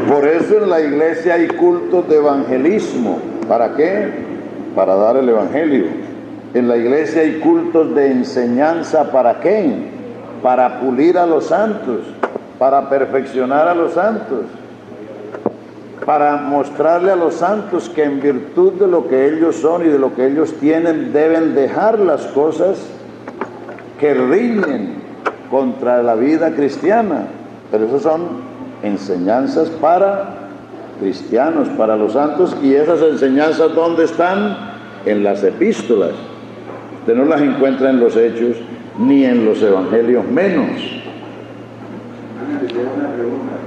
Por eso en la iglesia hay cultos de evangelismo. ¿Para qué? Para dar el evangelio. En la iglesia hay cultos de enseñanza. ¿Para qué? Para pulir a los santos, para perfeccionar a los santos, para mostrarle a los santos que en virtud de lo que ellos son y de lo que ellos tienen deben dejar las cosas que riñen contra la vida cristiana. Pero esas son enseñanzas para cristianos, para los santos. ¿Y esas enseñanzas dónde están? En las epístolas. Usted no las encuentra en los hechos ni en los evangelios menos. Ana, le quiero una pregunta.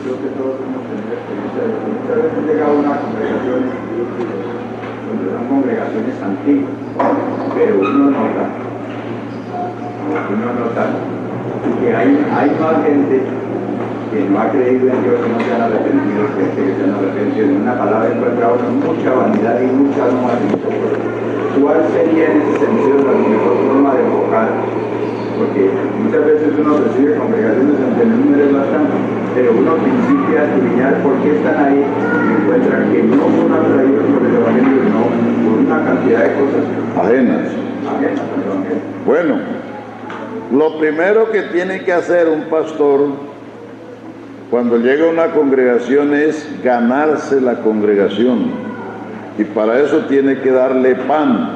Yo creo que todos hemos tenido experiencia de que muchas veces llega a una congregación donde son congregaciones antiguas, pero uno nota que hay más gente que no ha creído en Dios, que no se han arrepentido, que se han arrepentido. En una palabra encuentra uno mucha vanidad y mucha no. ¿Cuál sería en ese sentido la mejor forma de enfocar? Porque muchas veces uno recibe congregaciones donde el número es bastante, pero uno principia a escudriñar por qué están ahí y encuentra que no son atraídos por el evangelio, no por una cantidad de cosas ajenas al evangelio. Bueno, lo primero que tiene que hacer un pastor cuando llega a una congregación es ganarse la congregación. Y para eso tiene que darle pan,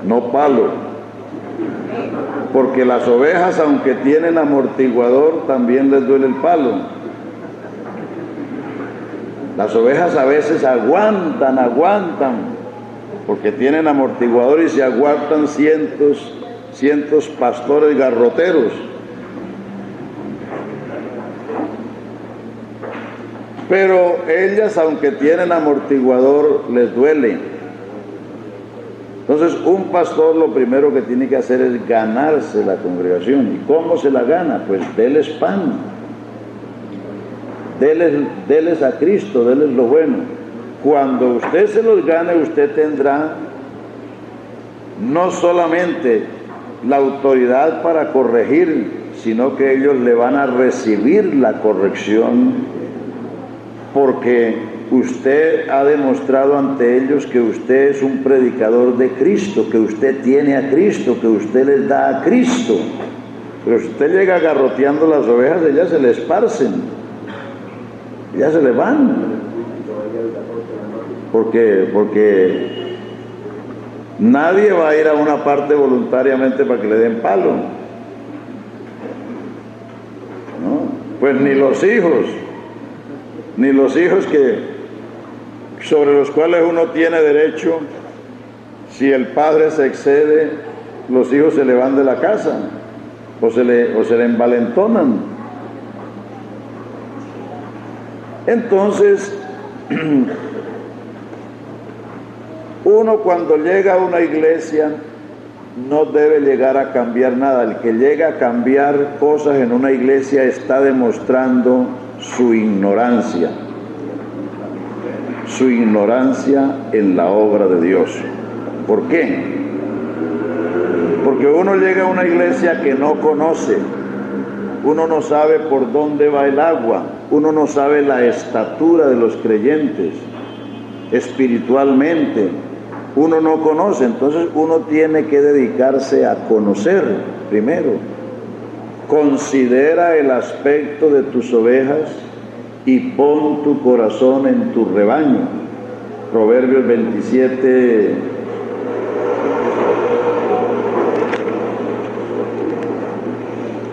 no palo. Porque las ovejas, aunque tienen amortiguador, también les duele el palo. Las ovejas a veces aguantan, porque tienen amortiguador y se aguantan cientos pastores garroteros. Pero ellas, aunque tienen amortiguador, les duele. Entonces, un pastor lo primero que tiene que hacer es ganarse la congregación. ¿Y cómo se la gana? Pues déles pan. Déles a Cristo, déles lo bueno. Cuando usted se los gane, usted tendrá no solamente la autoridad para corregir, sino que ellos le van a recibir la corrección, porque usted ha demostrado ante ellos que usted es un predicador de Cristo, que usted tiene a Cristo, que usted les da a Cristo. Pero si usted llega garroteando las ovejas, ellas se le esparcen, ellas se le van. Porque nadie va a ir a una parte voluntariamente para que le den palo, ¿no? Pues ni los hijos sobre los cuales uno tiene derecho. Si el padre se excede, los hijos se le van de la casa o se le envalentonan. Entonces, uno cuando llega a una iglesia no debe llegar a cambiar nada. El que llega a cambiar cosas en una iglesia está demostrando su ignorancia en la obra de Dios. ¿Por qué? Porque uno llega a una iglesia que no conoce, uno no sabe por dónde va el agua, uno no sabe la estatura de los creyentes espiritualmente, uno no conoce. Entonces uno tiene que dedicarse a conocer primero. Considera el aspecto de tus ovejas y pon tu corazón en tu rebaño. Proverbios 27,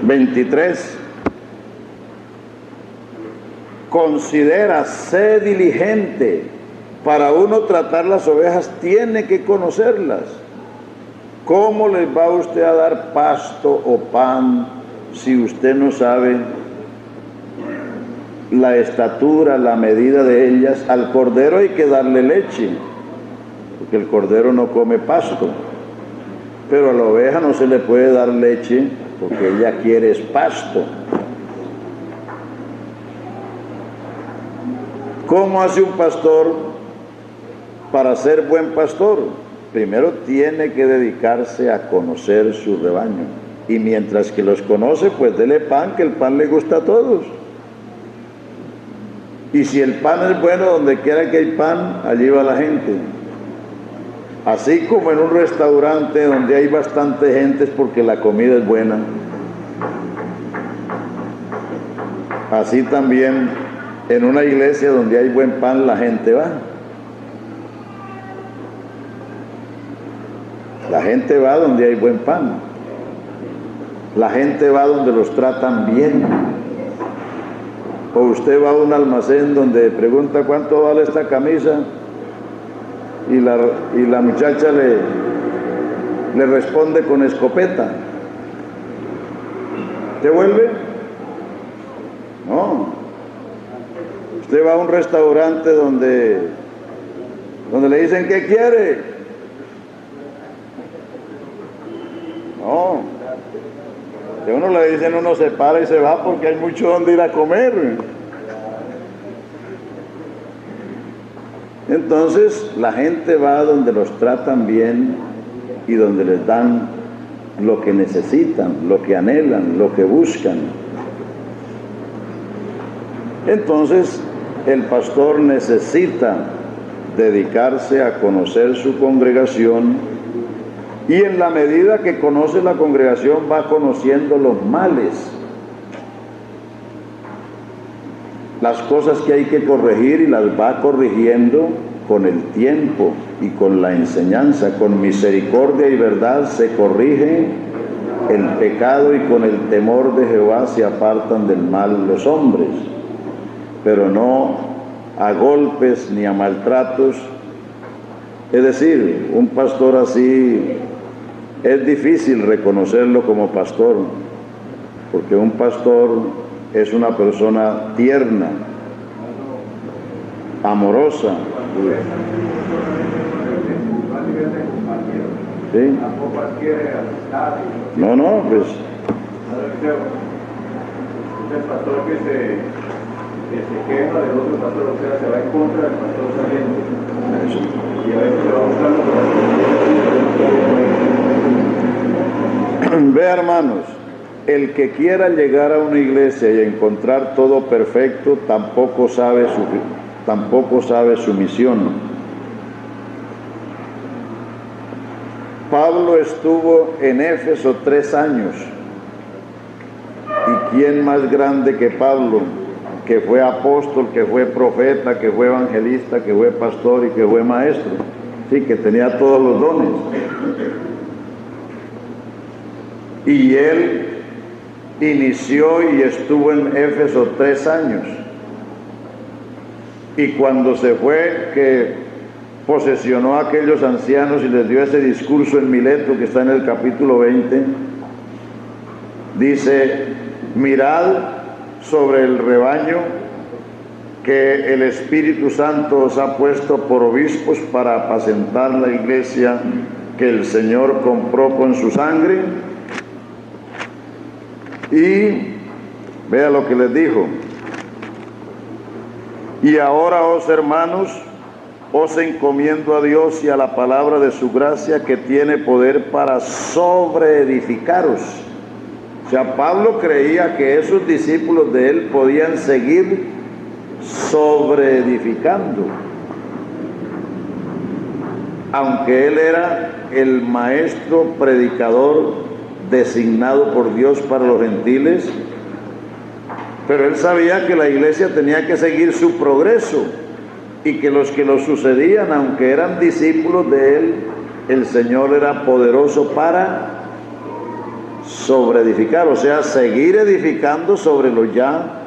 ...23... Considera, sé diligente. Para uno tratar las ovejas tiene que conocerlas. ¿Cómo les va usted a dar pasto o pan si usted no sabe la estatura, la medida de ellas? Al cordero hay que darle leche, porque el cordero no come pasto, pero a la oveja no se le puede dar leche porque ella quiere es pasto. ¿Cómo hace un pastor para ser buen pastor? Primero tiene que dedicarse a conocer su rebaño. Y mientras que los conoce, pues dele pan, que el pan le gusta a todos. Y si el pan es bueno, donde quiera que hay pan, allí va la gente. Así como en un restaurante donde hay bastante gente es porque la comida es buena. Así también en una iglesia donde hay buen pan, la gente va. La gente va donde hay buen pan. La gente va donde los tratan bien. O usted va a un almacén donde pregunta cuánto vale esta camisa y la muchacha le responde con escopeta. ¿Te vuelve? No. Usted va a un restaurante donde le dicen ¿qué quiere? No. Si a uno le dicen, uno se para y se va porque hay mucho donde ir a comer. Entonces la gente va donde los tratan bien y donde les dan lo que necesitan, lo que anhelan, lo que buscan. Entonces el pastor necesita dedicarse a conocer su congregación. Y en la medida que conoce la congregación va conociendo los males, las cosas que hay que corregir y las va corrigiendo con el tiempo y con la enseñanza. Con misericordia y verdad se corrige el pecado y con el temor de Jehová se apartan del mal los hombres, pero no a golpes ni a maltratos. Es decir, un pastor así es difícil reconocerlo como pastor, porque un pastor es una persona tierna, amorosa. ¿Sí? No, pues. El pastor que se queja del otro pastor, o sea, se va en contra del pastor saliente. Y a veces se va buscando. Ve, hermanos, el que quiera llegar a una iglesia y encontrar todo perfecto, tampoco sabe su misión. Pablo estuvo en Éfeso 3 años. ¿Y quién más grande que Pablo, que fue apóstol, que fue profeta, que fue evangelista, que fue pastor y que fue maestro? Sí, que tenía todos los dones. Y él inició y estuvo en Éfeso 3 años. Y cuando se fue, que posesionó a aquellos ancianos y les dio ese discurso en Mileto que está en el capítulo 20, dice: mirad sobre el rebaño que el Espíritu Santo os ha puesto por obispos para apacentar la iglesia que el Señor compró con su sangre. Y vea lo que les dijo: y ahora, os hermanos, os encomiendo a Dios y a la palabra de su gracia, que tiene poder para sobreedificaros. O sea, Pablo creía que esos discípulos de él podían seguir sobreedificando. Aunque él era el maestro predicador designado por Dios para los gentiles, pero él sabía que la iglesia tenía que seguir su progreso y que los que lo sucedían, aunque eran discípulos de él, el Señor era poderoso para sobreedificar, o sea, seguir edificando sobre lo ya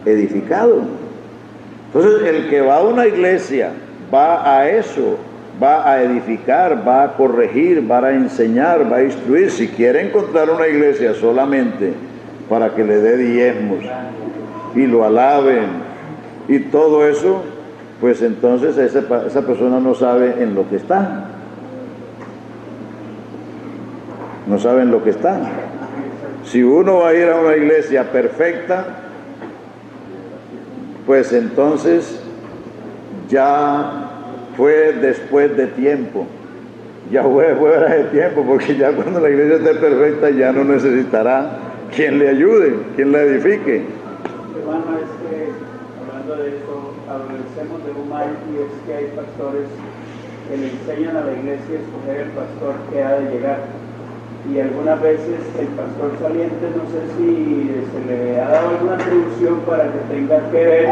edificado. Entonces, el que va a una iglesia va a eso, va a edificar, va a corregir, va a enseñar, va a instruir. Si quiere encontrar una iglesia solamente para que le dé diezmos y lo alaben y todo eso, pues entonces esa persona no sabe en lo que está. No sabe en lo que está. Si uno va a ir a una iglesia perfecta, pues entonces ya fue después de tiempo. ya fue fuera de tiempo, porque ya cuando la iglesia esté perfecta ya no necesitará quien le ayude, quien la edifique. Hermano, es que hablando de esto, adolecemos de un mal, y es que hay pastores que le enseñan a la iglesia a escoger el pastor que ha de llegar. Y algunas veces el pastor saliente, no sé si se le ha dado alguna atribución para que tenga que ver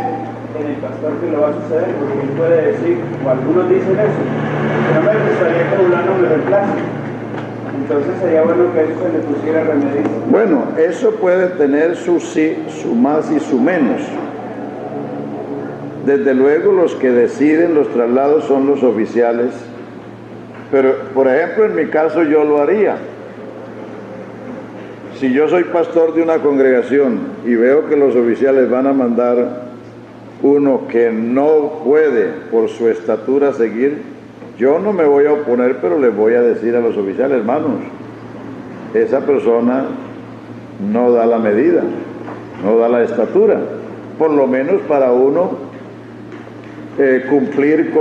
en el pastor que lo va a suceder, porque él puede decir, o algunos dicen eso, no me gustaría que fulano me reemplace. Entonces sería bueno que eso se le pusiera remedio. Bueno, eso puede tener su sí, su más y su menos. Desde luego los que deciden los traslados son los oficiales, pero por ejemplo en mi caso yo lo haría. Si yo soy pastor de una congregación y veo que los oficiales van a mandar uno que no puede por su estatura seguir, yo no me voy a oponer, pero les voy a decir a los oficiales, hermanos, esa persona no da la medida, no da la estatura, por lo menos para uno cumplir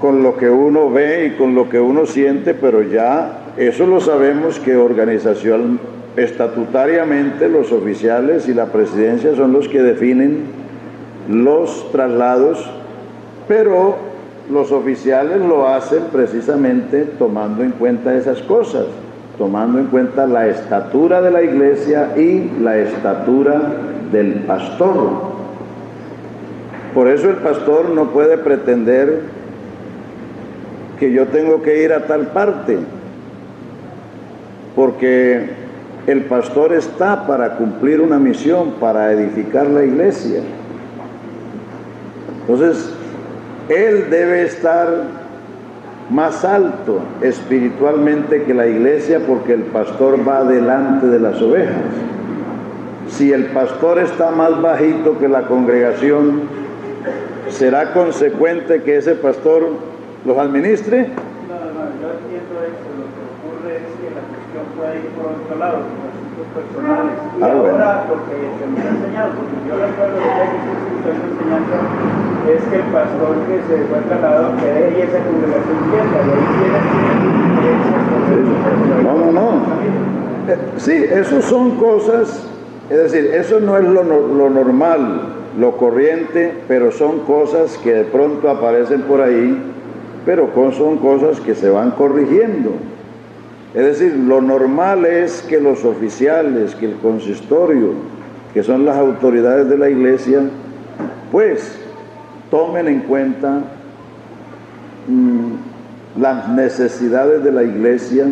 con lo que uno ve y con lo que uno siente, pero ya eso lo sabemos que organización estatutariamente los oficiales y la presidencia son los que definen los traslados, pero los oficiales lo hacen precisamente tomando en cuenta esas cosas, tomando en cuenta la estatura de la iglesia y la estatura del pastor. Por eso el pastor no puede pretender que yo tengo que ir a tal parte, porque el pastor está para cumplir una misión, para edificar la iglesia. Entonces, él debe estar más alto espiritualmente que la iglesia, porque el pastor va delante de las ovejas. Si el pastor está más bajito que la congregación, ¿será consecuente que ese pastor los administre? No, yo entiendo eso. Lo que ocurre es que la cuestión puede ir por otro lado, por asuntos personales. Y ahora, lo que se me ha enseñado, porque yo recuerdo que hay que estoy enseñando, es que el pastor que se fue trasladado que deje y esa congregación pierda, y ahí tiene No. Sí, eso son cosas, es decir, eso no es lo normal, lo corriente, pero son cosas que de pronto aparecen por ahí, pero son cosas que se van corrigiendo. Es decir, lo normal es que los oficiales, que el consistorio, que son las autoridades de la iglesia, pues tomen en cuenta las necesidades de la iglesia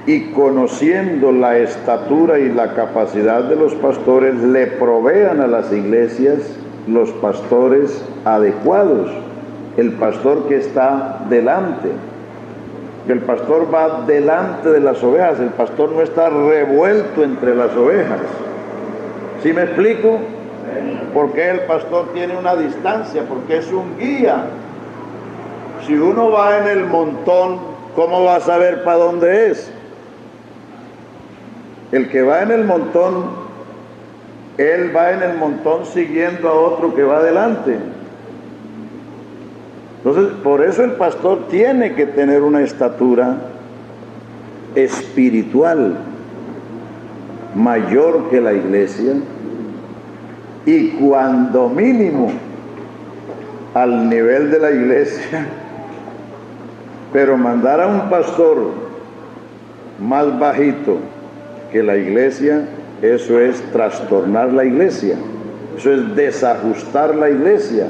y, conociendo la estatura y la capacidad de los pastores, le provean a las iglesias los pastores adecuados, el pastor que está delante. El pastor va delante de las ovejas, el pastor no está revuelto entre las ovejas. ¿Sí me explico? Porque el pastor tiene una distancia, porque es un guía. Si uno va en el montón, ¿cómo va a saber para dónde es? El que va en el montón, él va en el montón siguiendo a otro que va adelante. Entonces, por eso el pastor tiene que tener una estatura espiritual mayor que la iglesia, y cuando mínimo al nivel de la iglesia. Pero mandar a un pastor más bajito que la iglesia, eso es trastornar la iglesia, eso es desajustar la iglesia,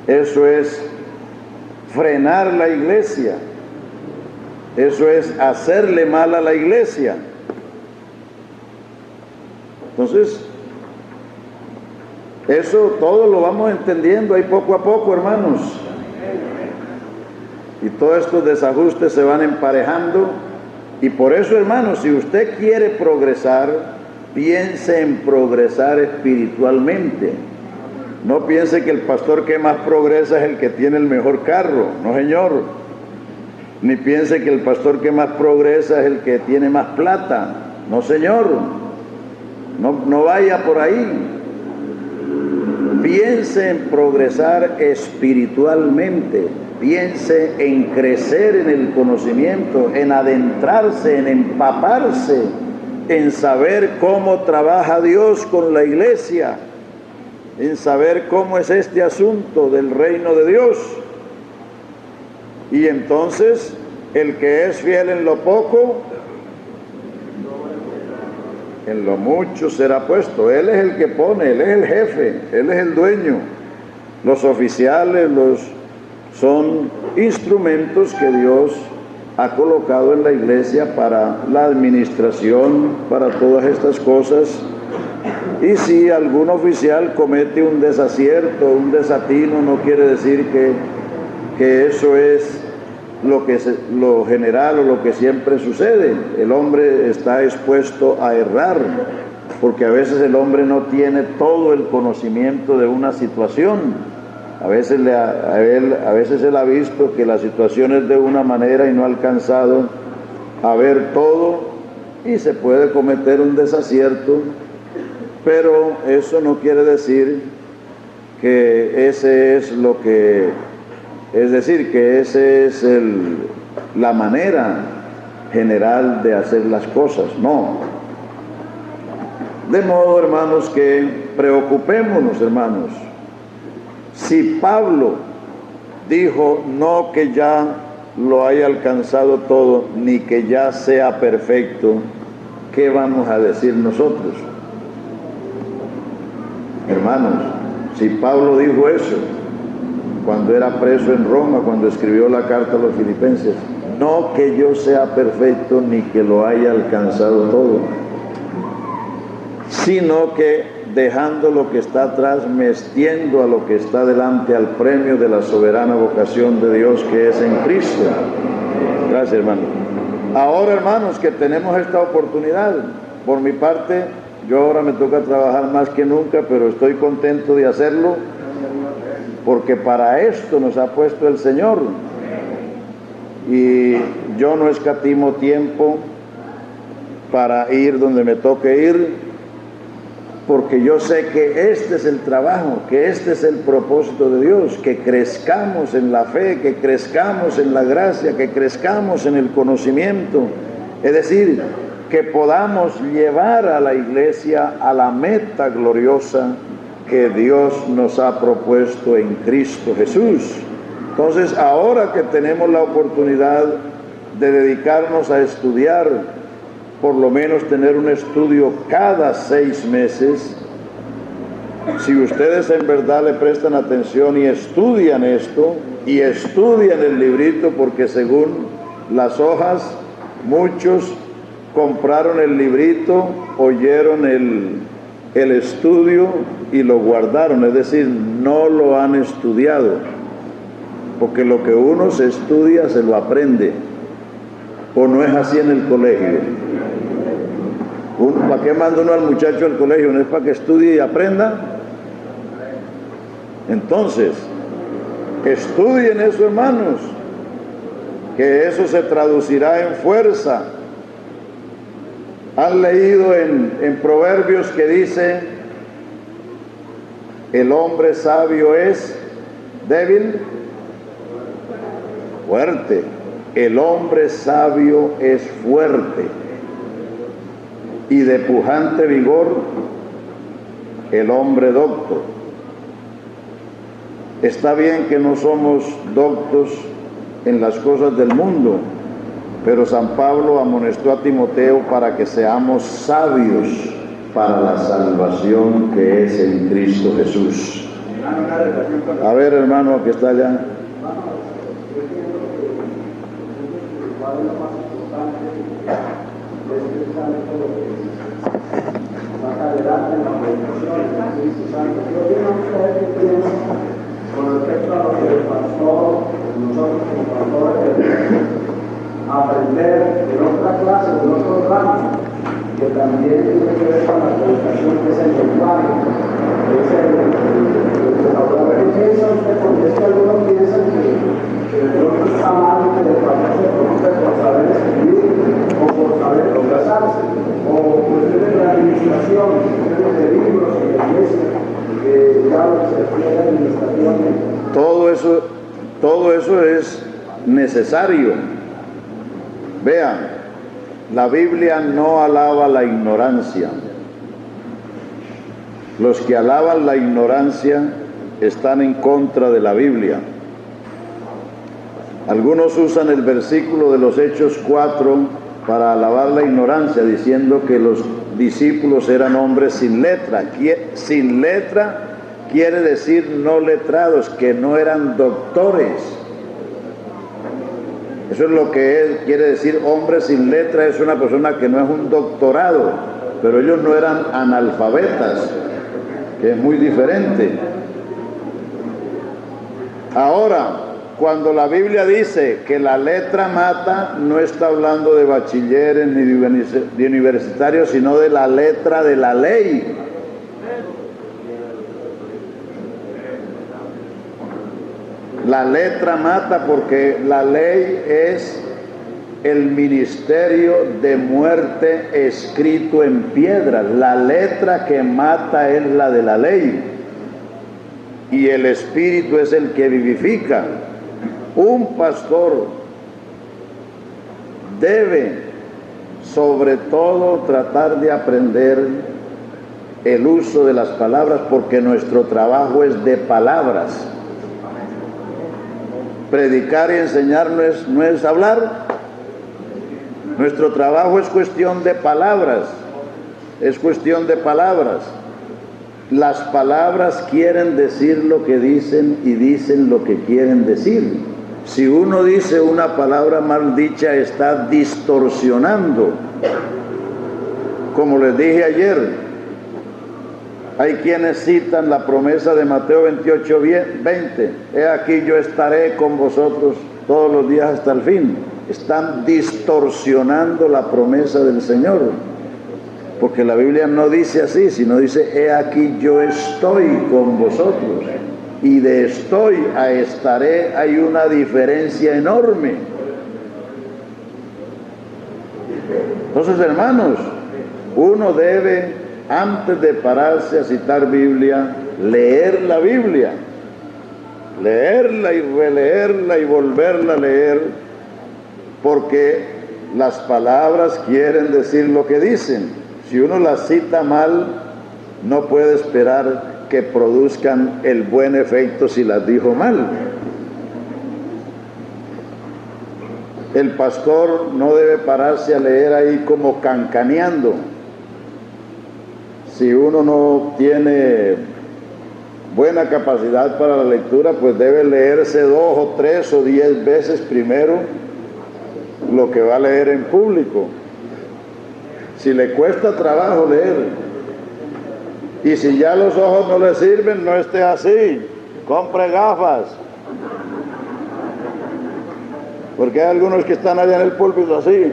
eso es frenar la iglesia, eso es hacerle mal a la iglesia. Entonces, eso todo lo vamos entendiendo ahí poco a poco, hermanos, y todos estos desajustes se van emparejando. Y por eso, hermanos, si usted quiere progresar, piense en progresar espiritualmente. No piense que el pastor que más progresa es el que tiene el mejor carro, no señor. Ni piense que el pastor que más progresa es el que tiene más plata, no señor. No vaya por ahí. Piense en progresar espiritualmente. piense en crecer en el conocimiento, en adentrarse, en empaparse, en saber cómo trabaja Dios con la iglesia, en saber cómo es este asunto del reino de Dios. Y entonces, el que es fiel en lo poco, en lo mucho será puesto. Él es el que pone, Él es el jefe, Él es el dueño. Los oficiales son instrumentos que Dios ha colocado en la iglesia para la administración, para todas estas cosas. Y si algún oficial comete un desacierto, un desatino, no quiere decir que eso es lo general o lo que siempre sucede. El hombre está expuesto a errar, porque a veces el hombre no tiene todo el conocimiento de una situación. A veces él ha visto que la situación es de una manera y no ha alcanzado a ver todo, y se puede cometer un desacierto, pero eso no quiere decir que ese es lo que... Es decir, que esa es la manera general de hacer las cosas, no. De modo, hermanos, que preocupémonos, hermanos. Si Pablo dijo no que ya lo haya alcanzado todo, ni que ya sea perfecto, ¿qué vamos a decir nosotros? Hermanos, si Pablo dijo eso cuando era preso en Roma, cuando escribió la carta a los filipenses, no que yo sea perfecto ni que lo haya alcanzado todo, sino que dejando lo que está atrás, me extiendo a lo que está delante, al premio de la soberana vocación de Dios que es en Cristo. Gracias, hermano. Ahora, hermanos, que tenemos esta oportunidad, por mi parte, yo ahora me toca trabajar más que nunca, pero estoy contento de hacerlo, porque para esto nos ha puesto el Señor. Y yo no escatimo tiempo para ir donde me toque ir, porque yo sé que este es el trabajo, que este es el propósito de Dios, que crezcamos en la fe, que crezcamos en la gracia, que crezcamos en el conocimiento, es decir, que podamos llevar a la iglesia a la meta gloriosa que Dios nos ha propuesto en Cristo Jesús. Entonces, ahora que tenemos la oportunidad de dedicarnos a estudiar, por lo menos tener un estudio cada 6 meses, si ustedes en verdad le prestan atención y estudian esto, y estudian el librito, porque según las hojas, muchos compraron el librito, oyeron el estudio y lo guardaron, es decir, no lo han estudiado, porque lo que uno se estudia se lo aprende, o no es así en el colegio. ¿Para qué manda uno al muchacho al colegio? ¿No es para que estudie y aprenda? Entonces, estudien eso, hermanos, que eso se traducirá en fuerza. Han leído en Proverbios que dice: el hombre sabio es débil, fuerte. El hombre sabio es fuerte y de pujante vigor el hombre docto. Está bien que no somos doctos en las cosas del mundo, pero San Pablo amonestó a Timoteo para que seamos sabios para la salvación que es en Cristo Jesús. A ver, hermano, que está allá. Más adelante en la predicación del Espíritu Santo, yo digo a ustedes que piensan con respecto a lo que el pastor, nosotros como pastores debemos aprender en otra clase, en otro ramo, que también tiene que ver con la predicación, que es el lenguaje, que es ¿qué piensa usted? Porque es que algunos piensan que no está mal que el pastor se preocupe por saber escribir o por saber expresarse, o cuestiones de la administración, cuestiones de libros en la iglesia, que ya se refiere administrativamente. Todo eso eso es necesario. Vean, la Biblia no alaba la ignorancia. Los que alaban la ignorancia están en contra de la Biblia. Algunos usan el versículo de los Hechos 4 para alabar la ignorancia, diciendo que los discípulos eran hombres sin letra. Sin letra quiere decir no letrados, que no eran doctores. Eso es lo que quiere decir hombre sin letra, es una persona que no es un doctorado, pero ellos no eran analfabetas, que es muy diferente. Ahora, cuando la Biblia dice que la letra mata, no está hablando de bachilleres ni de universitarios, sino de la letra de la ley. La letra mata porque la ley es el ministerio de muerte escrito en piedra. La letra que mata es la de la ley y el espíritu es el que vivifica. Un pastor debe sobre todo tratar de aprender el uso de las palabras, porque nuestro trabajo es de palabras. Predicar y enseñar no es hablar. Nuestro trabajo es cuestión de palabras. Es cuestión de palabras. Las palabras quieren decir lo que dicen y dicen lo que quieren decir. Si uno dice una palabra mal dicha, está distorsionando. Como les dije ayer, hay quienes citan la promesa de Mateo 28:20. He aquí yo estaré con vosotros todos los días hasta el fin. Están distorsionando la promesa del Señor. Porque la Biblia no dice así, sino dice, he aquí yo estoy con vosotros. Y de estoy a estaré hay una diferencia enorme. Entonces, hermanos, uno debe, antes de pararse a citar Biblia, leer la Biblia. Leerla y releerla y volverla a leer, porque las palabras quieren decir lo que dicen. Si uno las cita mal, no puede esperar que produzcan el buen efecto si las dijo mal. El pastor no debe pararse a leer ahí como cancaneando. Si uno no tiene buena capacidad para la lectura, pues debe leerse 2 o 3 o 10 veces primero lo que va a leer en público. Si le cuesta trabajo leer, y si ya los ojos no le sirven, no esté así, compre gafas. Porque hay algunos que están allá en el púlpito así.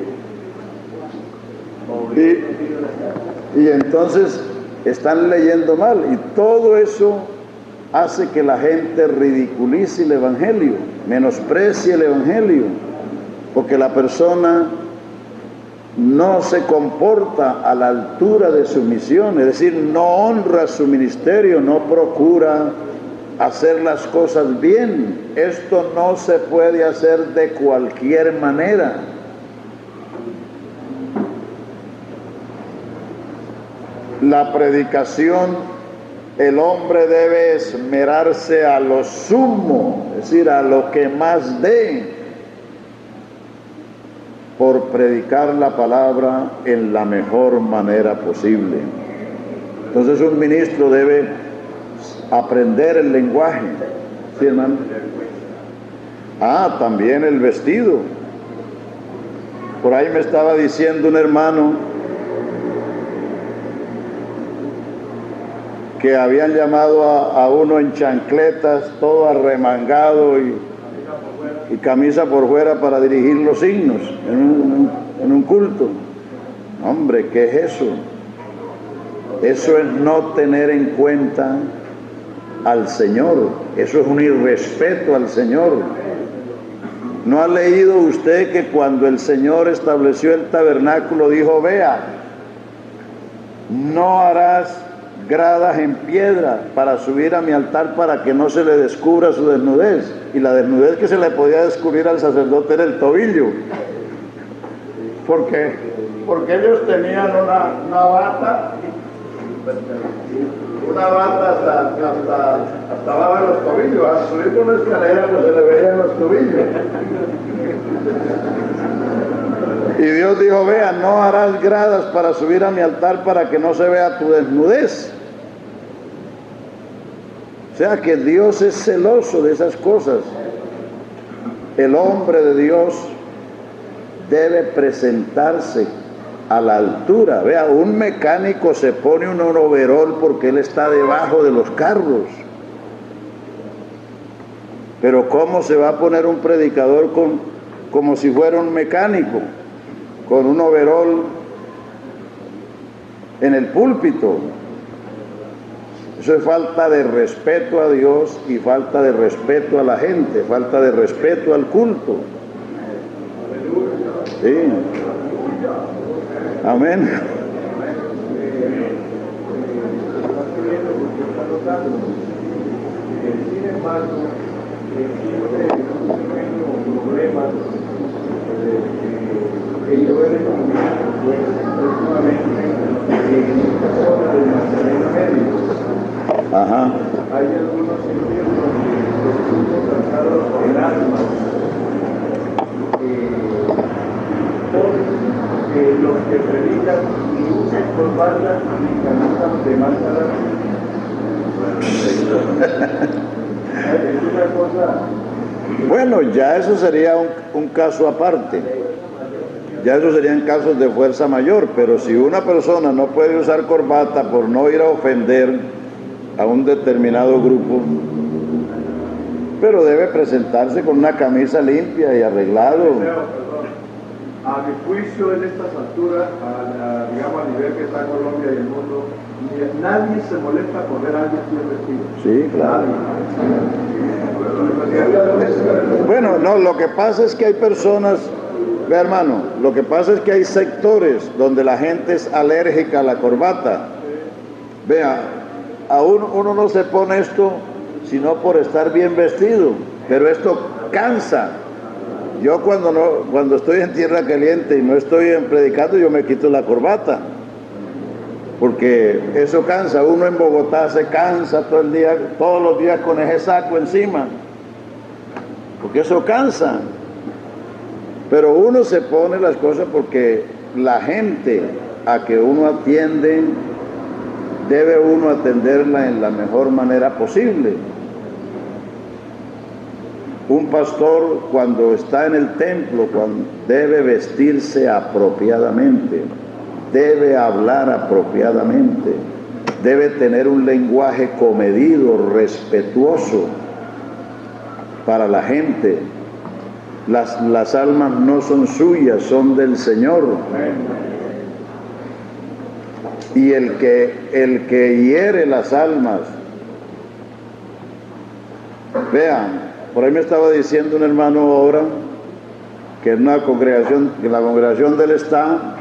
Y entonces están leyendo mal. Y todo eso hace que la gente ridiculice el Evangelio, menosprecie el Evangelio. Porque la persona no se comporta a la altura de su misión, es decir, no honra su ministerio, no procura hacer las cosas bien. Esto no se puede hacer de cualquier manera. La predicación, el hombre debe esmerarse a lo sumo, es decir, a lo que más dé, por predicar la palabra en la mejor manera posible. Entonces un ministro debe aprender el lenguaje. ¿Sí, hermano? También el vestido. Por ahí me estaba diciendo un hermano que habían llamado a uno en chancletas, todo arremangado y camisa por fuera para dirigir los signos en un culto. Hombre, ¿qué es eso? Eso es no tener en cuenta al Señor. Eso es un irrespeto al Señor. ¿No ha leído usted que cuando el Señor estableció el tabernáculo dijo, vea, no harás gradas en piedra para subir a mi altar para que no se le descubra su desnudez. Y la desnudez que se le podía descubrir al sacerdote era el tobillo. ¿Por qué? Porque ellos tenían una bata hasta abajo de los tobillos. Al subir por una escalera pues se le veían los tobillos. Y Dios dijo, vea, no harás gradas para subir a mi altar para que no se vea tu desnudez. O sea que Dios es celoso de esas cosas. El hombre de Dios debe presentarse a la altura. Vea, un mecánico se pone un overol porque él está debajo de los carros. Pero ¿cómo se va a poner un predicador como si fuera un mecánico, con un overol en el púlpito? Eso es falta de respeto a Dios y falta de respeto a la gente, falta de respeto al culto. Sí. Amén. Sin embargo, existe un tremendo problema que yo he descubierto próximamente en esta zona del Magdalena Medio. Ajá. Hay algunos sitios donde los cultos tratados el alma, los que predican ni usan corbata ni camisas de máscara. Es una cosa. Bueno, ya eso sería un caso aparte. Ya eso serían casos de fuerza mayor, pero si una persona no puede usar corbata por no ir a ofender a un determinado grupo, pero debe presentarse con una camisa limpia y arreglado. A mi juicio, en estas alturas, digamos a nivel que está Colombia y el mundo, nadie se molesta por ver a alguien bien vestido. Sí, claro. Bueno, no, lo que pasa es que hay personas, vea hermano, lo que pasa es que hay sectores donde la gente es alérgica a la corbata. Vea, uno no se pone esto sino por estar bien vestido, pero esto cansa. Yo cuando estoy en tierra caliente y no estoy predicando, yo me quito la corbata, porque eso cansa. Uno en Bogotá se cansa todo el día, todos los días con ese saco encima, porque eso cansa. Pero uno se pone las cosas porque la gente a que uno atiende, debe uno atenderla en la mejor manera posible. Un pastor, cuando está en el templo, debe vestirse apropiadamente, debe hablar apropiadamente, debe tener un lenguaje comedido, respetuoso para la gente. Las almas no son suyas, son del Señor. Y el que hiere las almas, vean, por ahí me estaba diciendo un hermano ahora que en la congregación de él está,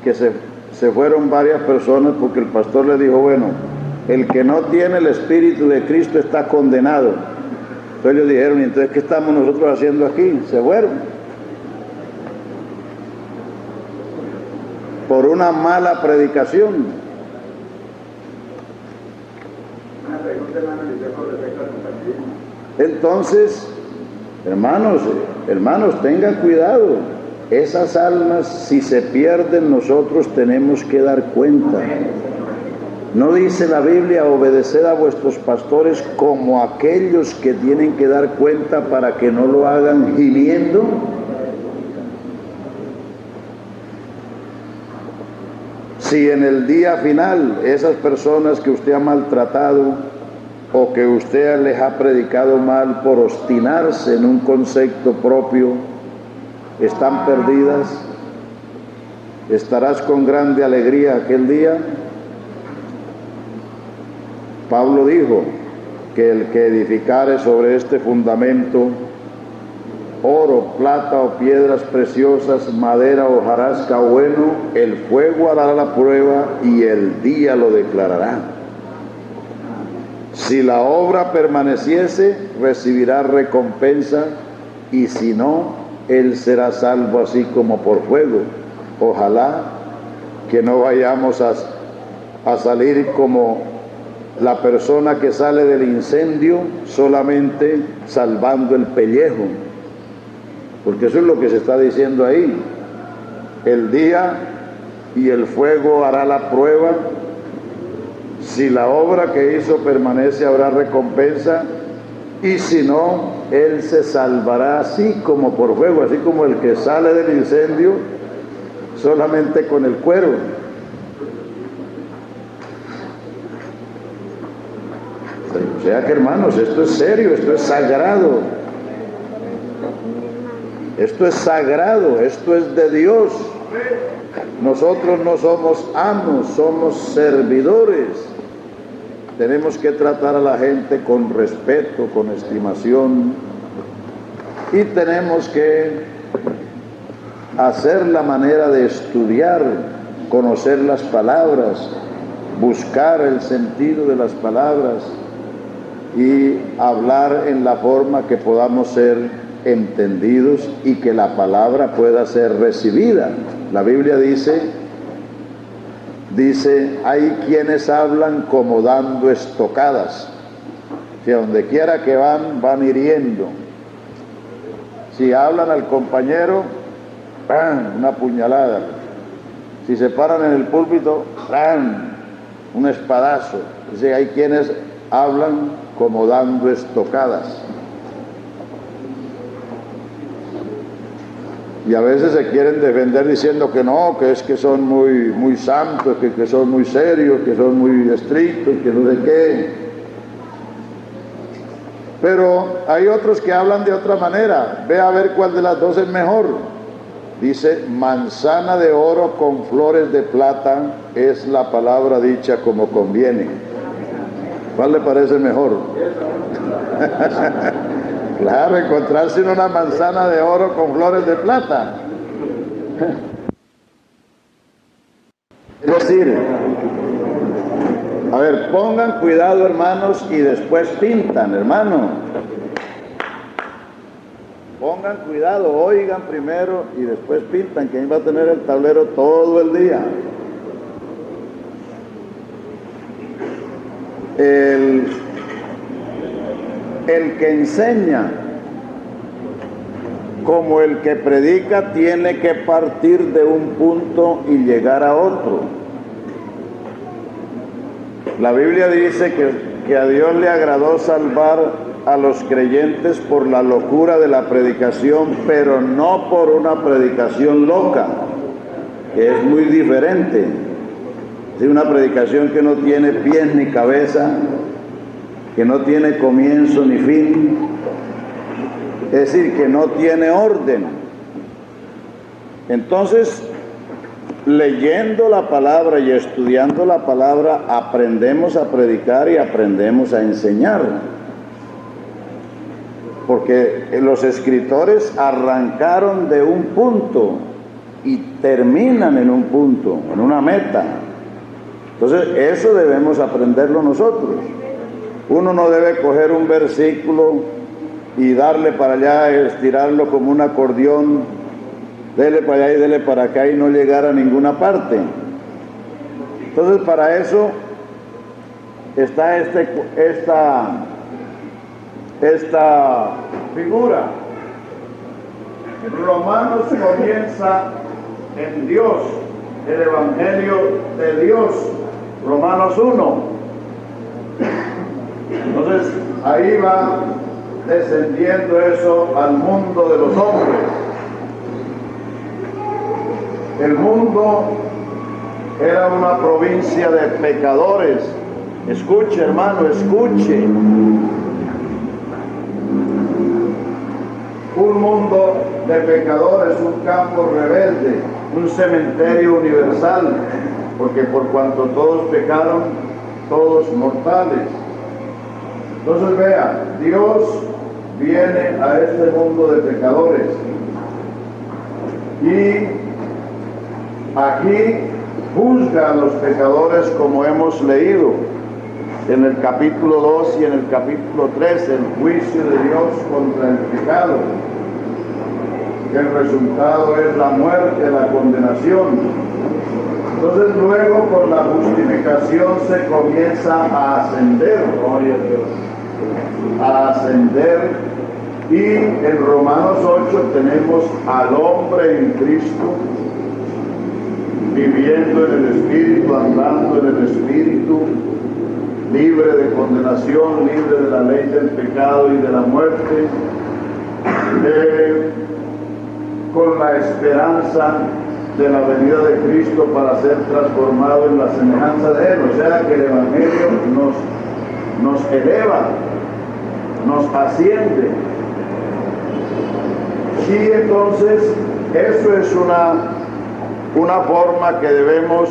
que se fueron varias personas porque el pastor le dijo, bueno, el que no tiene el Espíritu de Cristo está condenado. Entonces ellos dijeron, ¿y entonces qué estamos nosotros haciendo aquí? Se fueron. Por una mala predicación. Una pregunta, hermano, yo con respecto al compartir. Entonces, hermanos, tengan cuidado. Esas almas, si se pierden, nosotros tenemos que dar cuenta. ¿No dice la Biblia, obedeced a vuestros pastores como aquellos que tienen que dar cuenta para que no lo hagan gimiendo? Si en el día final esas personas que usted ha maltratado o que usted les ha predicado mal por obstinarse en un concepto propio, están perdidas, ¿estarás con grande alegría aquel día? Pablo dijo que el que edificare sobre este fundamento, oro, plata o piedras preciosas, madera o hojarasca bueno, el fuego hará la prueba y el día lo declarará. Si la obra permaneciese, recibirá recompensa, y si no, él será salvo así como por fuego. Ojalá que no vayamos a salir como la persona que sale del incendio solamente salvando el pellejo, porque eso es lo que se está diciendo ahí. El día y el fuego hará la prueba. Si la obra que hizo permanece, habrá recompensa, y si no, él se salvará así como por fuego, así como el que sale del incendio solamente con el cuero. O sea que, hermanos, esto es serio, esto es sagrado. Esto es sagrado, esto es de Dios. Nosotros no somos amos, somos servidores. Tenemos que tratar a la gente con respeto, con estimación, y tenemos que hacer la manera de estudiar, conocer las palabras, buscar el sentido de las palabras y hablar en la forma que podamos ser entendidos y que la palabra pueda ser recibida. La Biblia dice, hay quienes hablan como dando estocadas. Si a donde quiera que van hiriendo. Si hablan al compañero, ¡pam!, una puñalada. Si se paran en el púlpito, ¡pam!, un espadazo. Dice, hay quienes hablan como dando estocadas. Y a veces se quieren defender diciendo que no, que es que son muy santos, que son muy serios, que son muy estrictos, que no sé qué. Pero hay otros que hablan de otra manera. Ve a ver cuál de las dos es mejor. Dice, manzana de oro con flores de plata es la palabra dicha como conviene. ¿Cuál le parece mejor? Claro, encontrarse una manzana de oro con flores de plata. Es decir, a ver, pongan cuidado, hermanos, y después pintan, hermano. Pongan cuidado, oigan primero y después pintan, que ahí va a tener el tablero todo el día. El que enseña como el que predica tiene que partir de un punto y llegar a otro. La Biblia dice que a Dios le agradó salvar a los creyentes por la locura de la predicación, pero no por una predicación loca, que es muy diferente. Es una predicación que no tiene pies ni cabeza, que no tiene comienzo ni fin, es decir, que no tiene orden. Entonces, leyendo la palabra y estudiando la palabra, aprendemos a predicar y aprendemos a enseñar. Porque los escritores arrancaron de un punto y terminan en un punto, en una meta. Entonces, eso debemos aprenderlo nosotros. Uno no debe coger un versículo y darle para allá, estirarlo como un acordeón, dele para allá y dele para acá y no llegar a ninguna parte. Entonces, para eso está esta figura. Romanos comienza en Dios, el Evangelio de Dios, Romanos 1. Entonces, ahí va descendiendo eso al mundo de los hombres. El mundo era una provincia de pecadores. Escuche, hermano, escuche. Un mundo de pecadores, un campo rebelde, un cementerio universal, porque por cuanto todos pecaron, todos mortales. Entonces vea, Dios viene a este mundo de pecadores y aquí juzga a los pecadores, como hemos leído. en el capítulo 2 y en el capítulo 3, el juicio de Dios contra el pecado. El resultado es la muerte, la condenación. Entonces luego con la justificación se comienza a ascender, gloria a Dios, a ascender, y en Romanos 8 tenemos al hombre en Cristo, viviendo en el Espíritu, andando en el Espíritu, libre de condenación, libre de la ley del pecado y de la muerte, con la esperanza de la venida de Cristo para ser transformado en la semejanza de Él. O sea que el Evangelio nos eleva, nos asciende. Y entonces eso es una forma que debemos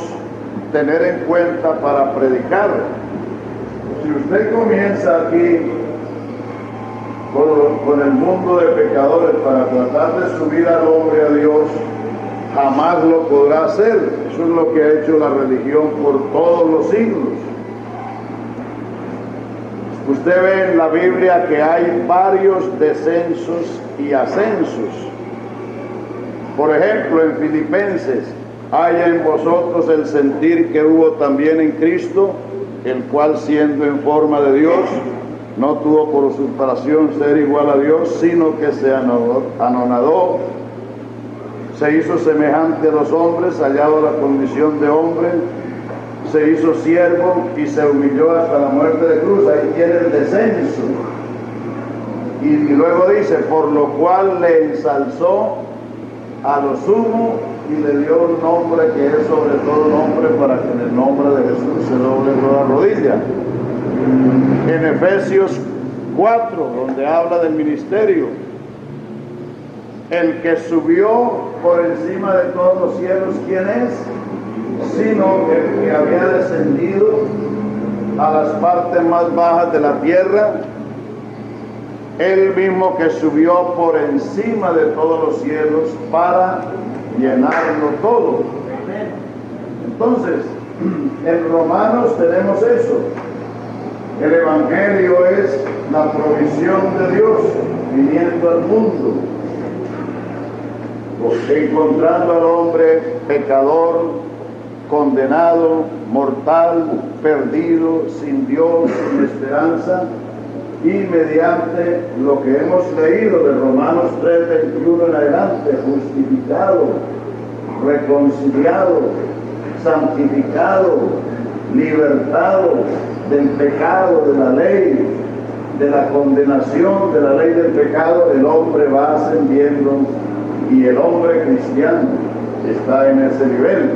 tener en cuenta para predicar. Si usted comienza aquí con el mundo de pecadores para tratar de subir al hombre a Dios, jamás lo podrá hacer. Eso es lo que ha hecho la religión por todos los siglos. Usted ve en la Biblia que hay varios descensos y ascensos. Por ejemplo, en Filipenses, haya en vosotros el sentir que hubo también en Cristo, el cual siendo en forma de Dios, no tuvo por usurpación ser igual a Dios, sino que se anonadó, se hizo semejante a los hombres, hallado la condición de hombre, se hizo siervo y se humilló hasta la muerte de cruz. Ahí tiene el descenso. Y luego dice, por lo cual le ensalzó a lo sumo y le dio un nombre que es sobre todo nombre, para que en el nombre de Jesús se doble toda rodilla. En Efesios 4, donde habla del ministerio, el que subió por encima de todos los cielos, ¿quién es? Sino el que había descendido a las partes más bajas de la tierra, él mismo que subió por encima de todos los cielos para llenarlo todo. Entonces, en Romanos tenemos eso. El Evangelio es la provisión de Dios viniendo al mundo, encontrando al hombre pecador, condenado, mortal, perdido, sin Dios, sin esperanza, y mediante lo que hemos leído de Romanos 3:21 en adelante, justificado, reconciliado, santificado, libertado del pecado, de la ley, de la condenación de la ley del pecado, el hombre va ascendiendo, y el hombre cristiano está en ese nivel.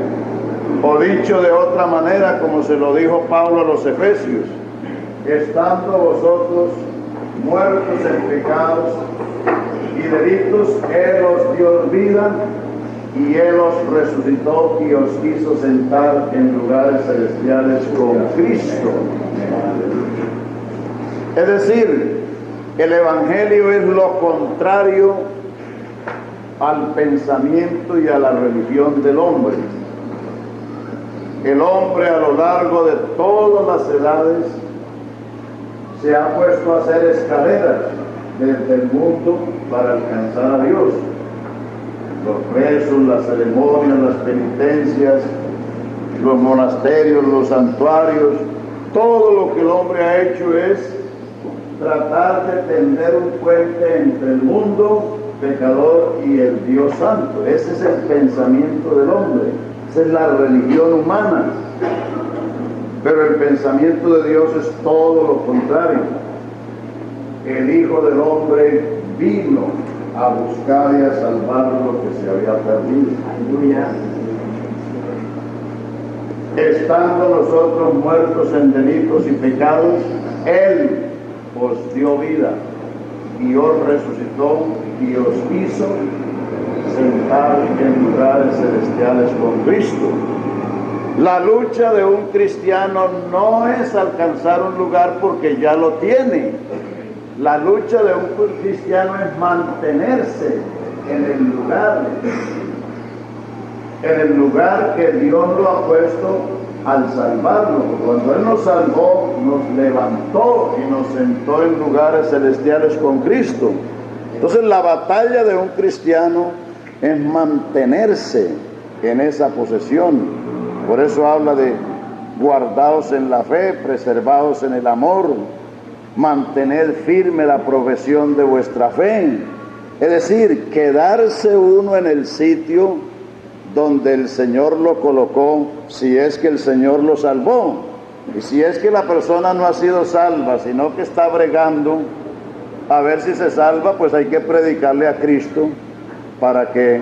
O dicho de otra manera, como se lo dijo Pablo a los Efesios, estando vosotros muertos en pecados y delitos, Él os dio vida y Él os resucitó y os hizo sentar en lugares celestiales con Cristo. Es decir, el Evangelio es lo contrario al pensamiento y a la religión del hombre. El hombre a lo largo de todas las edades se ha puesto a hacer escaleras desde el mundo para alcanzar a Dios. Los rezos, las ceremonias, las penitencias, los monasterios, los santuarios, todo lo que el hombre ha hecho es tratar de tender un puente entre el mundo pecador y el Dios santo. Ese es el pensamiento del hombre, esa es la religión humana. Pero el pensamiento de Dios es todo lo contrario. El Hijo del Hombre vino a buscar y a salvar lo que se había perdido. Aleluya. Estando nosotros muertos en delitos y pecados, Él os dio vida y os resucitó y os hizo sentar en lugares celestiales con Cristo. La lucha de un cristiano no es alcanzar un lugar porque ya lo tiene. La lucha de un cristiano es mantenerse en el lugar que Dios lo ha puesto al salvarnos. Cuando Él nos salvó, nos levantó y nos sentó en lugares celestiales con Cristo. Entonces la batalla de un cristiano es mantenerse en esa posesión. Por eso habla de guardados en la fe, preservados en el amor, mantener firme la profesión de vuestra fe. Es decir, quedarse uno en el sitio donde el Señor lo colocó, si es que el Señor lo salvó. Y si es que la persona no ha sido salva, sino que está bregando a ver si se salva, pues hay que predicarle a Cristo para que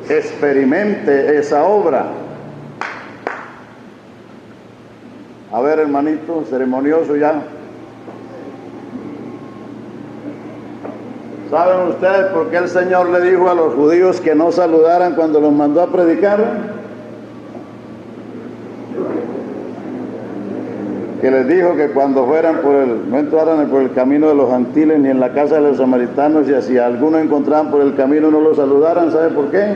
experimente esa obra. A ver, hermanito, ceremonioso ya. ¿Saben ustedes por qué el Señor le dijo a los judíos que no saludaran cuando los mandó a predicar? Que les dijo que cuando fueran no entraran por el camino de los gentiles ni en la casa de los samaritanos, y si alguno encontraban por el camino no los saludaran. ¿Sabe por qué?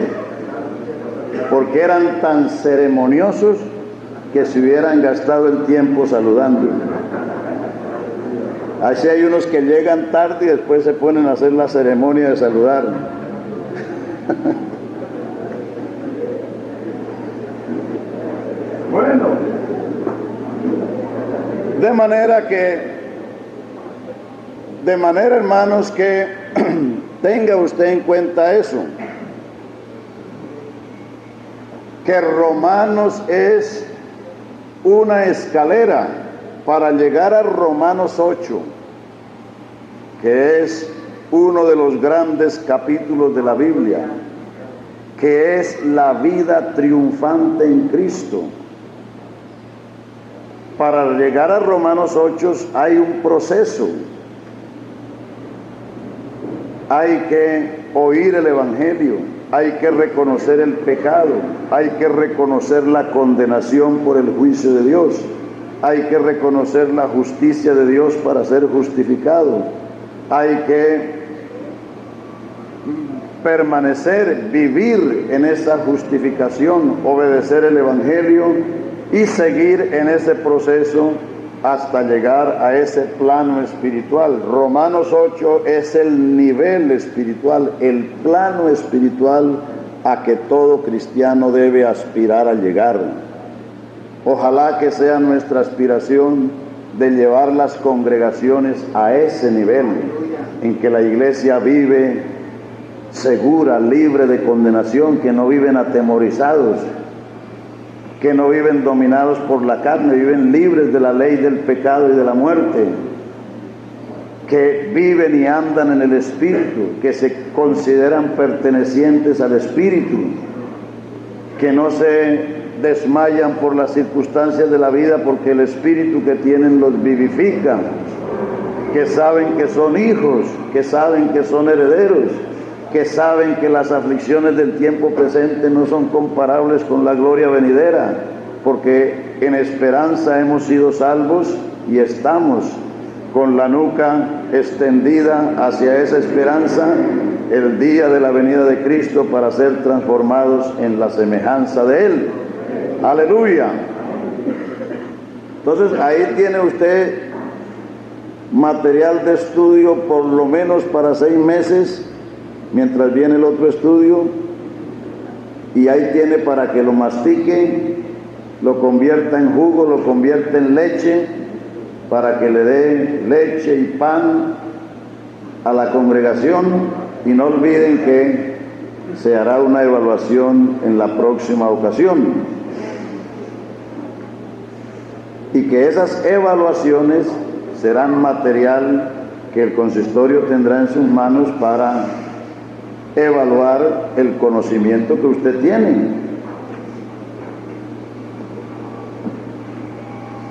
Porque eran tan ceremoniosos que se hubieran gastado el tiempo saludando. Así hay unos que llegan tarde y después se ponen a hacer la ceremonia de saludar. Bueno, de manera, hermanos, que tenga usted en cuenta eso, que Romanos es una escalera para llegar a Romanos 8, que es uno de los grandes capítulos de la Biblia, que es la vida triunfante en Cristo. Para llegar a Romanos 8 hay un proceso. Hay que oír el Evangelio, hay que reconocer el pecado, hay que reconocer la condenación por el juicio de Dios, hay que reconocer la justicia de Dios para ser justificado, hay que permanecer, vivir en esa justificación, obedecer el Evangelio y seguir en ese proceso hasta llegar a ese plano espiritual. Romanos 8 es el nivel espiritual, el plano espiritual a que todo cristiano debe aspirar a llegar. Ojalá que sea nuestra aspiración de llevar las congregaciones a ese nivel, en que la iglesia vive segura, libre de condenación, que no viven atemorizados, que no viven dominados por la carne, viven libres de la ley del pecado y de la muerte, que viven y andan en el Espíritu, que se consideran pertenecientes al Espíritu, que no se desmayan por las circunstancias de la vida, porque el Espíritu que tienen los vivifica, que saben que son hijos, que saben que son herederos, que saben que las aflicciones del tiempo presente no son comparables con la gloria venidera, porque en esperanza hemos sido salvos y estamos con la nuca extendida hacia esa esperanza, el día de la venida de Cristo, para ser transformados en la semejanza de Él. Aleluya. Entonces ahí tiene usted material de estudio por lo menos para 6 meses, mientras viene el otro estudio, y ahí tiene para que lo mastique, lo convierta en jugo, lo convierta en leche, para que le dé leche y pan a la congregación. Y no olviden que se hará una evaluación en la próxima ocasión, y que esas evaluaciones serán material que el consistorio tendrá en sus manos para evaluar el conocimiento que usted tiene.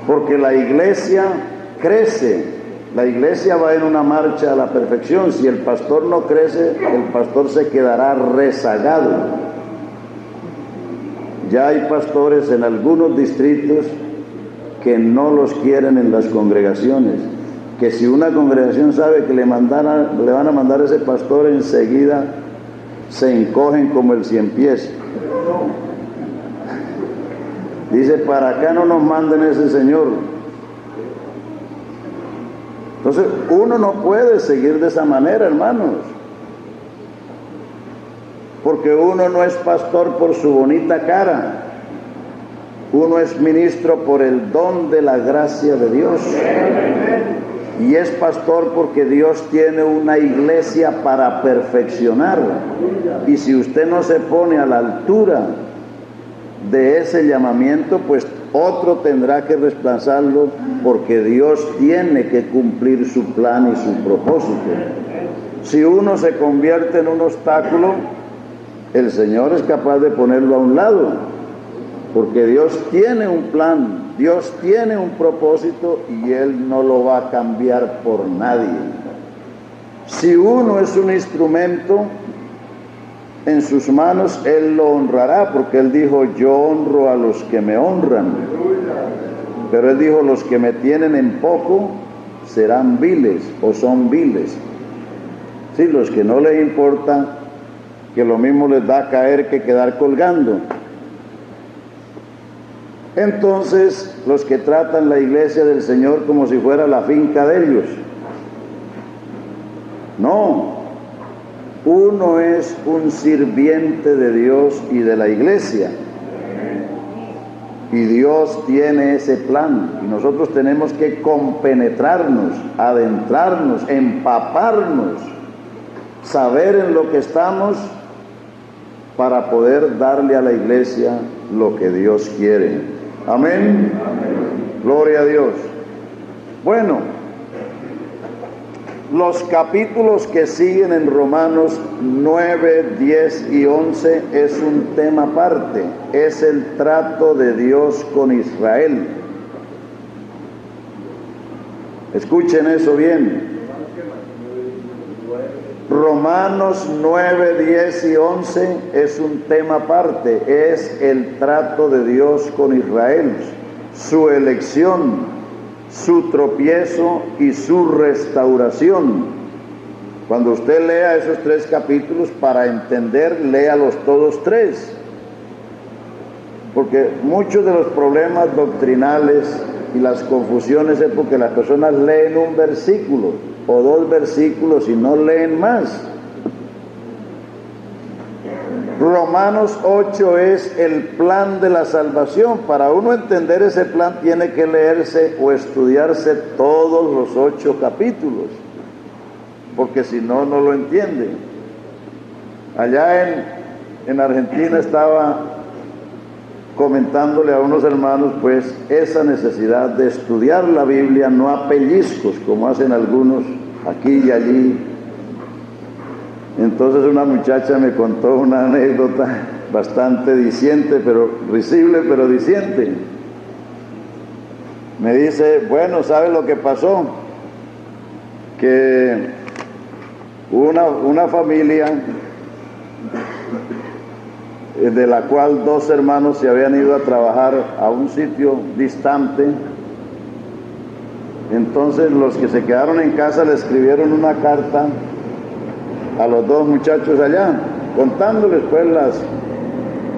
Porque la iglesia crece, la iglesia va en una marcha a la perfección. Si el pastor no crece, el pastor se quedará rezagado. Ya hay pastores en algunos distritos que no los quieren en las congregaciones, que si una congregación sabe que le van a mandar a ese pastor, enseguida se encogen como el ciempiés. Dice, para acá no nos manden ese Señor. Entonces, uno no puede seguir de esa manera, hermanos. Porque uno no es pastor por su bonita cara. Uno es ministro por el don de la gracia de Dios. Y es pastor porque Dios tiene una iglesia para perfeccionar. Y si usted no se pone a la altura de ese llamamiento, pues otro tendrá que reemplazarlo, porque Dios tiene que cumplir su plan y su propósito. Si uno se convierte en un obstáculo, el Señor es capaz de ponerlo a un lado. Porque Dios tiene un plan, Dios tiene un propósito y Él no lo va a cambiar por nadie. Si uno es un instrumento en sus manos, Él lo honrará, porque Él dijo, yo honro a los que me honran. Pero Él dijo, los que me tienen en poco serán viles o son viles. Sí, los que no les importa, que lo mismo les da caer que quedar colgando. Entonces, los que tratan la iglesia del Señor como si fuera la finca de ellos. No, uno es un sirviente de Dios y de la iglesia. Y Dios tiene ese plan. Y nosotros tenemos que compenetrarnos, adentrarnos, empaparnos, saber en lo que estamos para poder darle a la iglesia lo que Dios quiere. Amén. Gloria a Dios. Bueno, los capítulos que siguen en Romanos 9, 10 y 11 es un tema aparte. Es el trato de Dios con Israel. Escuchen eso bien. Romanos 9, 10 y 11 es un tema aparte, es el trato de Dios con Israel, su elección, su tropiezo y su restauración. Cuando usted lea esos 3 capítulos, para entender, léalos todos 3. Porque muchos de los problemas doctrinales y las confusiones es porque las personas leen un versículo o 2 versículos y no leen más. Romanos 8 es el plan de la salvación. Para uno entender ese plan tiene que leerse o estudiarse todos los 8 capítulos, porque si no, no lo entiende. Allá en Argentina estaba comentándole a unos hermanos pues esa necesidad de estudiar la Biblia, no a pellizcos como hacen algunos aquí y allí. Entonces una muchacha me contó una anécdota bastante diciente, pero risible, pero diciente. Me dice, bueno, ¿sabe lo que pasó? Que una familia de la cual 2 hermanos se habían ido a trabajar a un sitio distante. Entonces los que se quedaron en casa le escribieron una carta a los 2 muchachos allá, contándoles pues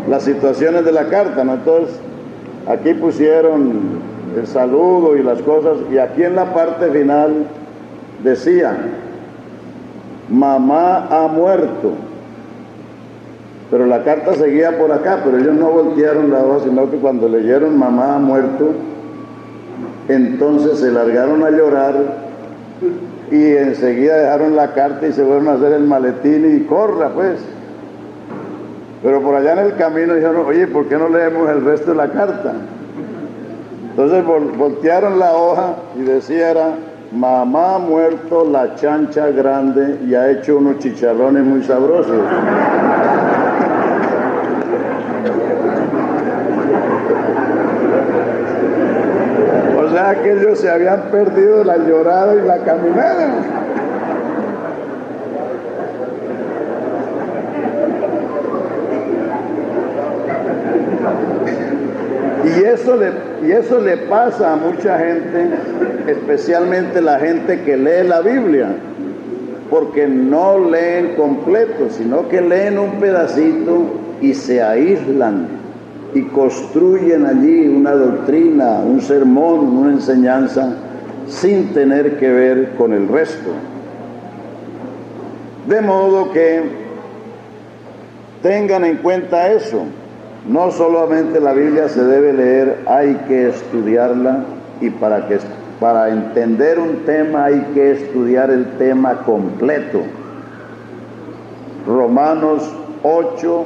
las situaciones de la carta, ¿no? Entonces aquí pusieron el saludo y las cosas, y aquí en la parte final decía, mamá ha muerto. Pero la carta seguía por acá, pero ellos no voltearon la hoja, sino que cuando leyeron mamá ha muerto, entonces se largaron a llorar y enseguida dejaron la carta y se fueron a hacer el maletín y corra pues. Pero por allá en el camino dijeron, oye, ¿por qué no leemos el resto de la carta? Entonces voltearon la hoja y decía era, mamá ha muerto la chancha grande y ha hecho unos chicharrones muy sabrosos. O sea que ellos se habían perdido la llorada y la caminada. Y eso le pasa a mucha gente, especialmente la gente que lee la Biblia, porque no leen completo, sino que leen un pedacito y se aíslan. y construyen allí una doctrina, un sermón, una enseñanza, sin tener que ver con el resto. De modo que tengan en cuenta eso. No solamente la Biblia se debe leer, hay que estudiarla, y para entender un tema hay que estudiar el tema completo. Romanos 8,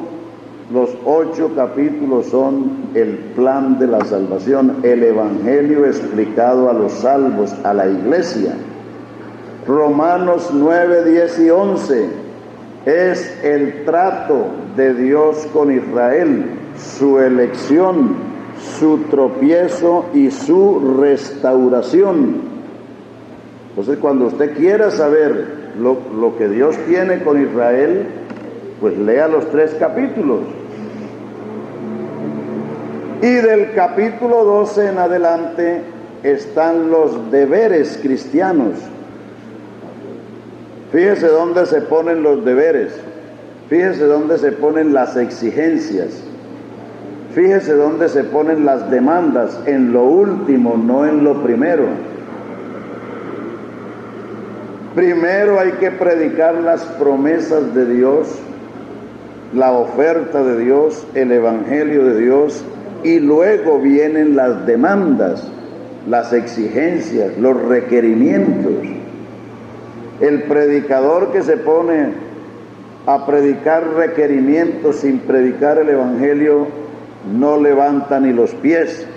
los 8 capítulos son el plan de la salvación, el evangelio explicado a los salvos, a la iglesia. Romanos 9, 10 y 11 es el trato de Dios con Israel, su elección, su tropiezo y su restauración. Entonces, cuando usted quiera saber lo que Dios tiene con Israel, pues lea los 3 capítulos. Y del capítulo 12 en adelante están los deberes cristianos. Fíjese dónde se ponen los deberes, fíjese dónde se ponen las exigencias, fíjese dónde se ponen las demandas, en lo último, no en lo primero. Primero hay que predicar las promesas de Dios, la oferta de Dios, el evangelio de Dios, y luego vienen las demandas, las exigencias, los requerimientos. El predicador que se pone a predicar requerimientos sin predicar el evangelio no levanta ni los pies.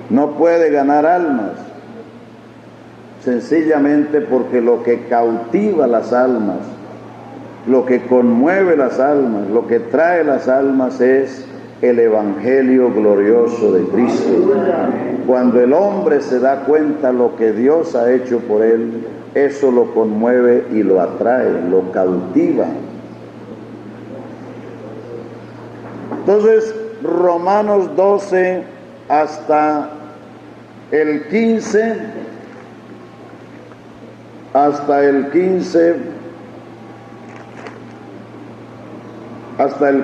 No puede ganar almas, sencillamente porque lo que cautiva las almas, lo que conmueve las almas, lo que trae las almas es el evangelio glorioso de Cristo. Cuando el hombre se da cuenta lo que Dios ha hecho por él, eso lo conmueve y lo atrae, lo cautiva. Entonces, Romanos 12 hasta el 15, hasta el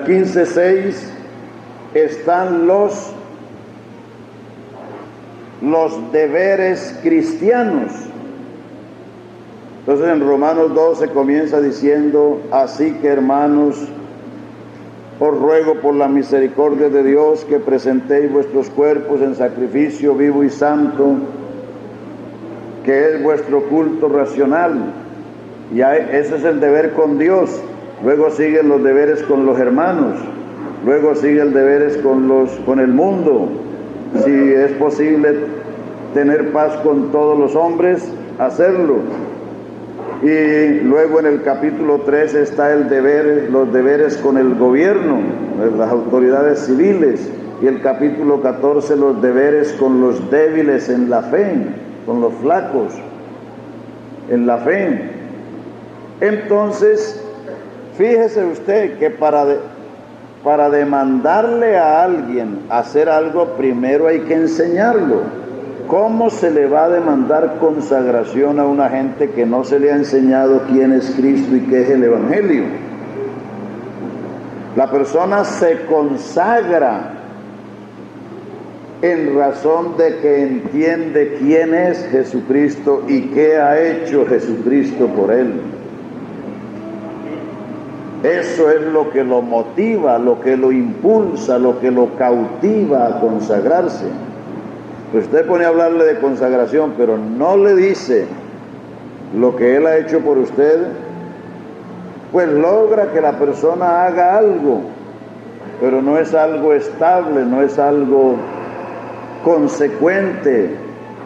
15:6 están los deberes cristianos. Entonces en Romanos 12 comienza diciendo: así que, hermanos, os ruego por la misericordia de Dios que presentéis vuestros cuerpos en sacrificio vivo y santo, que es vuestro culto racional. Y ese es el deber con Dios. Luego siguen los deberes con los hermanos. Luego sigue el deberes con el mundo. Si es posible tener paz con todos los hombres, hacerlo. Y luego en el capítulo 3 está los deberes con el gobierno, las autoridades civiles. Y el capítulo 14, los deberes con los débiles en la fe, con los flacos en la fe. Entonces, fíjese usted que para demandarle a alguien hacer algo, primero hay que enseñarlo. ¿Cómo se le va a demandar consagración a una gente que no se le ha enseñado quién es Cristo y qué es el evangelio? La persona se consagra en razón de que entiende quién es Jesucristo y qué ha hecho Jesucristo por él. Eso es lo que lo motiva, lo que lo impulsa, lo que lo cautiva a consagrarse. Pues usted pone a hablarle de consagración, pero no le dice lo que Él ha hecho por usted, pues logra que la persona haga algo, pero no es algo estable, no es algo consecuente,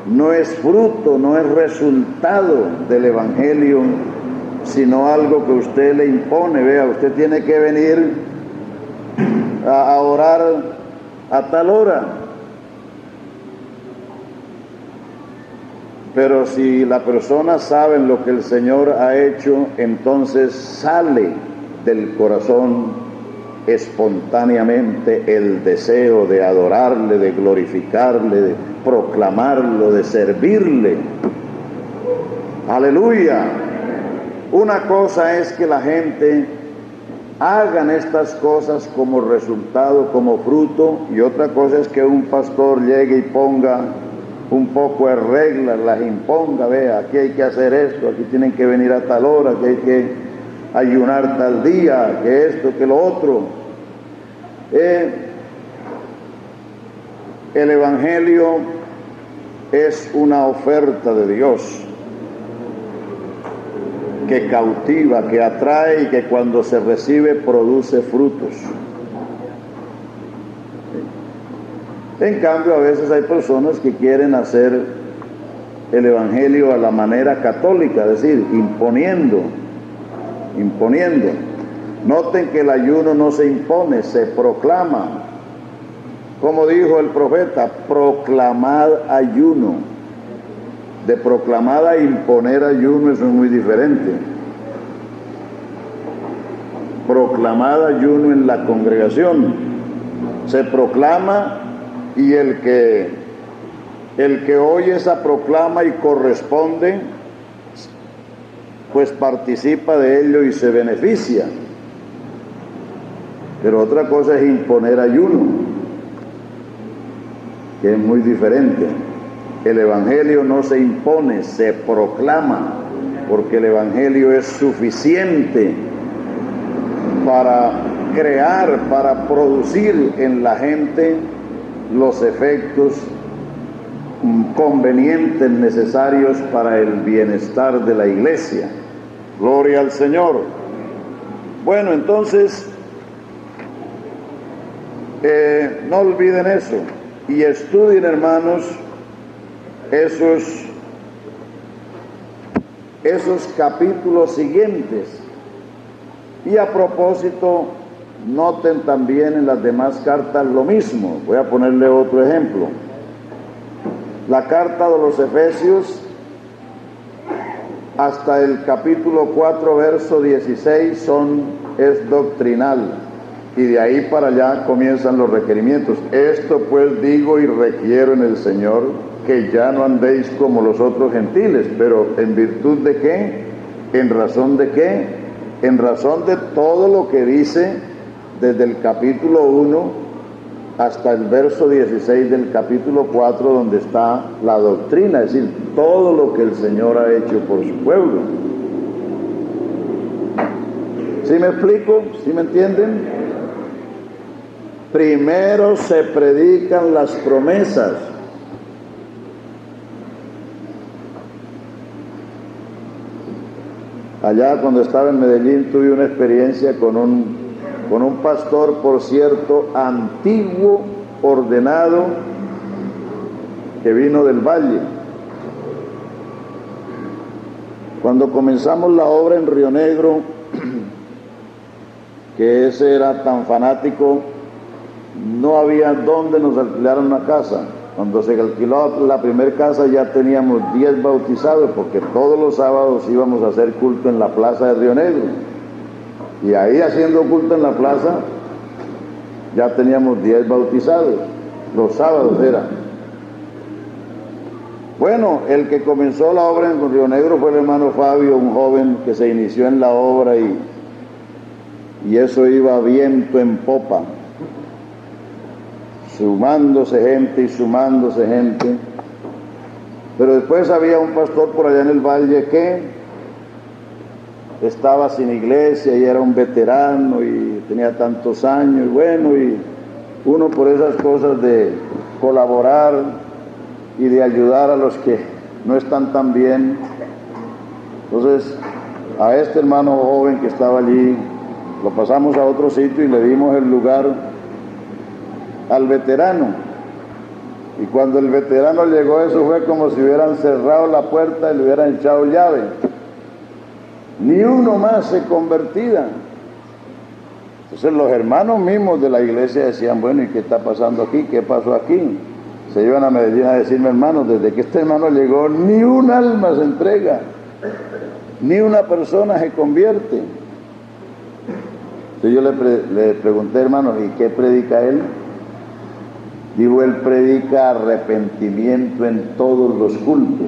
no es fruto, no es resultado del Evangelio, sino algo que usted le impone. Vea, usted tiene que venir a orar a tal hora. Pero si la persona sabe lo que el Señor ha hecho, entonces sale del corazón espontáneamente el deseo de adorarle, de glorificarle, de proclamarlo, de servirle. Aleluya. Una cosa es que la gente hagan estas cosas como resultado, como fruto, y otra cosa es que un pastor llegue y ponga un poco de reglas, las imponga, vea, aquí hay que hacer esto, aquí tienen que venir a tal hora, que hay que ayunar tal día, que esto, que lo otro. El Evangelio es una oferta de Dios que cautiva, que atrae y que cuando se recibe produce frutos. En cambio, a veces hay personas que quieren hacer el Evangelio a la manera católica, es decir, imponiendo. Noten que el ayuno no se impone, se proclama. Como dijo el profeta, proclamad ayuno. De proclamar a imponer ayuno, eso es muy diferente. Proclamad ayuno en la congregación. Se proclama y el que oye esa proclama y corresponde, pues participa de ello y se beneficia. Pero otra cosa es imponer ayuno, que es muy diferente. El Evangelio no se impone, se proclama, porque el Evangelio es suficiente para crear, para producir en la gente los efectos convenientes, necesarios para el bienestar de la iglesia. Gloria al Señor. Bueno, entonces, no olviden eso y estudien, hermanos, esos capítulos siguientes. Y a propósito, noten también en las demás cartas lo mismo. Voy a ponerle otro ejemplo. La carta de los Efesios, hasta el capítulo 4, verso 16, es doctrinal. Y de ahí para allá comienzan los requerimientos. Esto pues digo y requiero en el Señor, que ya no andéis como los otros gentiles. ¿Pero en virtud de qué? ¿En razón de qué? En razón de todo lo que dice desde el capítulo 1 hasta el verso 16 del capítulo 4, donde está la doctrina, es decir, todo lo que el Señor ha hecho por su pueblo. ¿Sí me explico? ¿Sí me entienden? Primero se predican las promesas. Allá cuando estaba en Medellín tuve una experiencia con un pastor, por cierto, antiguo, ordenado, que vino del Valle. Cuando comenzamos la obra en Río Negro, que ese era tan fanático, no había dónde nos alquilaran una casa. Cuando se alquiló la primera casa ya teníamos 10 bautizados, porque todos los sábados íbamos a hacer culto en la plaza de Río Negro. Y ahí haciendo culto en la plaza ya teníamos 10 bautizados. Los sábados era. Bueno, el que comenzó la obra en Río Negro fue el hermano Fabio, un joven que se inició en la obra y eso iba viento en popa. Sumándose gente, pero después había un pastor por allá en el valle que estaba sin iglesia y era un veterano y tenía tantos años, y bueno, y uno por esas cosas de colaborar y de ayudar a los que no están tan bien. Entonces a este hermano joven que estaba allí lo pasamos a otro sitio y le dimos el lugar al veterano. Y cuando el veterano llegó, eso fue como si hubieran cerrado la puerta y le hubieran echado llave. Ni uno más se convertía. Entonces los hermanos mismos de la iglesia decían, bueno, ¿y qué está pasando aquí? ¿Qué pasó aquí? Se iban a Medellín a decirme, hermanos, desde que este hermano llegó, ni un alma se entrega, ni una persona se convierte. Entonces yo le pregunté, hermanos, ¿y qué predica él? Dijo, él predica arrepentimiento en todos los cultos.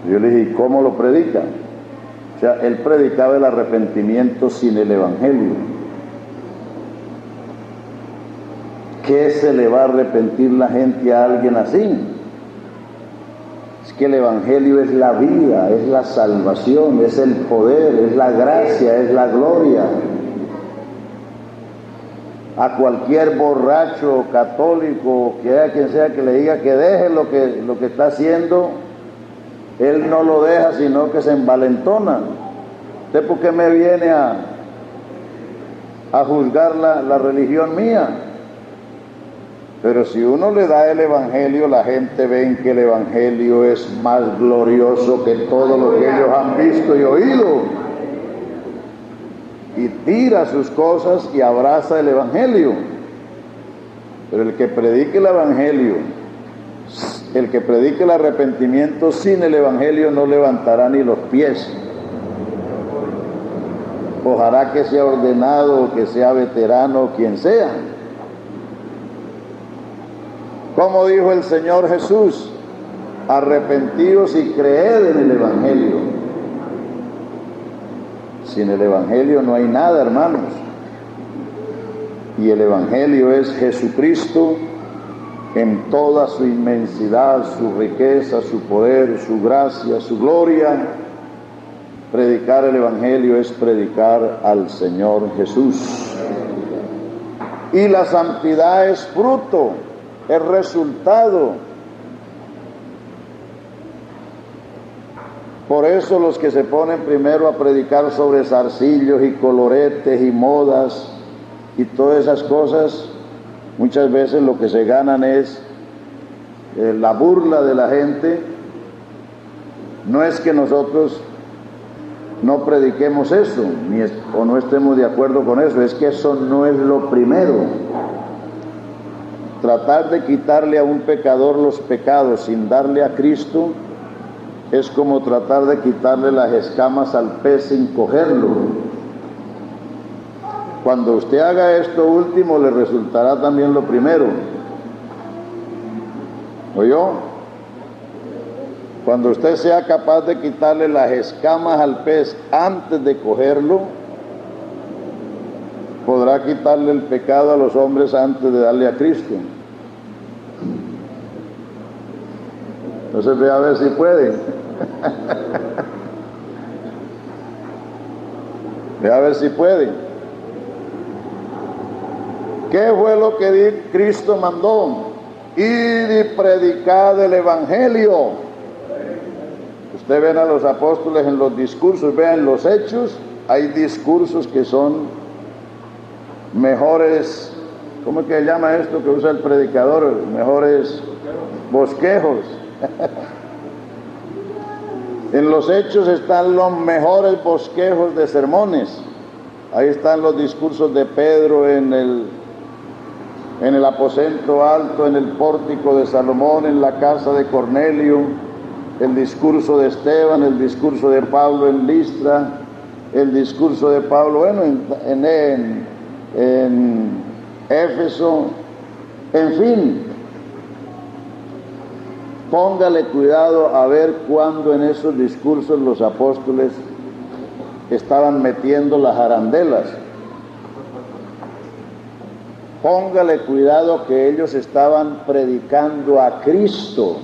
Yo le dije, ¿y cómo lo predica? O sea, él predicaba el arrepentimiento sin el Evangelio. ¿Qué se le va a arrepentir la gente a alguien así? Es que el Evangelio es la vida, es la salvación, es el poder, es la gracia, es la gloria. A cualquier borracho, católico, que haya quien sea que le diga que deje lo que está haciendo, él no lo deja, sino que se envalentona. ¿Usted por qué me viene a juzgar la religión mía? Pero si uno le da el Evangelio, la gente ve que el Evangelio es más glorioso que todo lo que ellos han visto y oído. Y tira sus cosas y abraza el Evangelio. Pero el que predique el Evangelio, el que predique el arrepentimiento sin el Evangelio, no levantará ni los pies. Ojalá que sea ordenado, que sea veterano, quien sea. Como dijo el Señor Jesús, arrepentíos y creed en el Evangelio. Sin el Evangelio no hay nada, hermanos. Y el Evangelio es Jesucristo en toda su inmensidad, su riqueza, su poder, su gracia, su gloria. Predicar el Evangelio es predicar al Señor Jesús. Y la santidad es fruto, es resultado. Por eso los que se ponen primero a predicar sobre zarcillos y coloretes y modas y todas esas cosas, muchas veces lo que se ganan es la burla de la gente. No es que nosotros no prediquemos eso, o no estemos de acuerdo con eso, es que eso no es lo primero. Tratar de quitarle a un pecador los pecados sin darle a Cristo es como tratar de quitarle las escamas al pez sin cogerlo. Cuando usted haga esto último, le resultará también lo primero. ¿Oyó? Cuando usted sea capaz de quitarle las escamas al pez antes de cogerlo, podrá quitarle el pecado a los hombres antes de darle a Cristo. Entonces ve a ver si puede. Ve a ver si puede. ¿Qué fue lo que Cristo mandó? Ir y predicar el Evangelio. Usted ven a los apóstoles en los discursos, vean los hechos, hay discursos que son mejores, ¿cómo es que se llama esto que usa el predicador? Mejores bosquejos. En los hechos están los mejores bosquejos de sermones. Ahí están los discursos de Pedro en el aposento alto, en el pórtico de Salomón, en la casa de Cornelio, el discurso de Esteban, el discurso de Pablo en Listra, el discurso de Pablo, bueno, en Éfeso, en fin. Póngale cuidado a ver cuándo en esos discursos los apóstoles estaban metiendo las arandelas. Póngale cuidado que ellos estaban predicando a Cristo.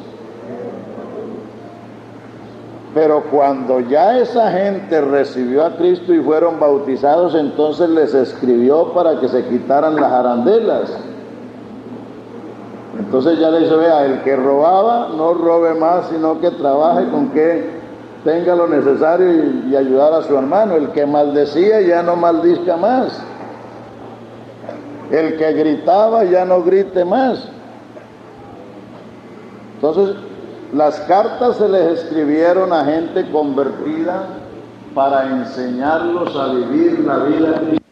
Pero cuando ya esa gente recibió a Cristo y fueron bautizados, entonces les escribió para que se quitaran las arandelas. Entonces ya le dice, vea, el que robaba, no robe más, sino que trabaje con que tenga lo necesario y ayudar a su hermano. El que maldecía, ya no maldizca más. El que gritaba, ya no grite más. Entonces, las cartas se les escribieron a gente convertida para enseñarlos a vivir la vida cristiana.